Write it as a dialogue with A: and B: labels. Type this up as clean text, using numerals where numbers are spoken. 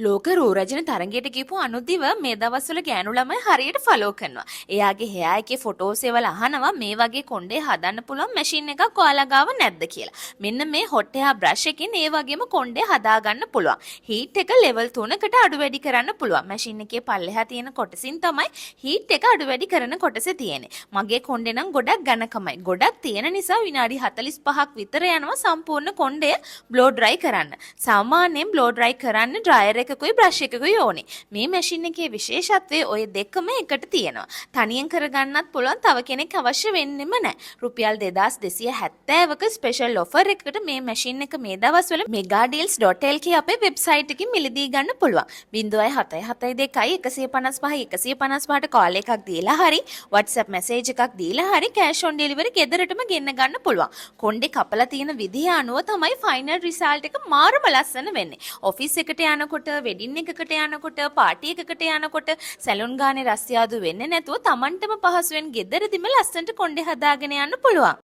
A: ලෝක රෝරජන තරගයට ගිහපු අනුදිව මේ දවස්වල ගෑනු ළමයි හරියට ෆලෝ කරනවා. එයාගේ hair එකේ ෆොටෝස් ඒවල අහනවා මේ වගේ කොණ්ඩේ හදන්න පුළුවන් මැෂින් එකක් ඔයාලා ගාව නැද්ද කියලා. මෙන්න මේ hot hair brush එකෙන් ඒ වගේම කොණ්ඩේ හදා ගන්න පුළුවන්. heat එක level 3කට අඩු වැඩි කරන්න පුළුවන්. මැෂින් එකේ පල්ලෙහා තියෙන කොටසින් තමයි heat එක අඩු වැඩි කරන කොටස තියෙන්නේ. මගේ කොණ්ඩේ නම් ගොඩක් ඝනකමයි. ගොඩක් තියෙන නිසා විනාඩි 45ක් විතර යනවා සම්පූර්ණ කොණ්ඩය blow dry කරන්න. සාමාන්‍යයෙන් blow dry කරන්න dryer එකකුයි බ්‍රෂ් එකකුයි ඕනේ. මේ මැෂින් එකේ විශේෂත්වය ඔය දෙකම එකට තියෙනවා. තනියෙන් කරගන්නත් පුළුවන් තව කෙනෙක් අවශ්‍ය වෙන්නෙම නැහැ. රුපියල් 2270ක ස්පෙෂල් ඔෆර් එකකට මේ මැෂින් එක මේ දවස්වල megadeals.lk අපේ වෙබ්සයිට් එකකින් මිලදී ගන්න පුළුවන්. 0772 155 155ට කෝල් එකක් දීලා හරි WhatsApp මැසේජ් එකක් දීලා හරි cash on delivery ගෙදරටම ගෙන්න ගන්න පුළුවන්. කොණ්ඩේ කපලා තියෙන විදිහ අනුව තමයි ෆයිනල් රිසල්ට් එක මාරම ලස්සන වෙන්නේ. ඔෆිස් එකට යනකොට වෙඩින් එකකට යනකොට පාටි එකකට යනකොට සැලුන් ගානේ රස්තියාදු වෙන්නේ නැතුව Tamanටම පහසුවෙන් ගෙදරදිම ලස්සනට කොණ්ඩේ හදාගෙන යන්න පුළුවන්.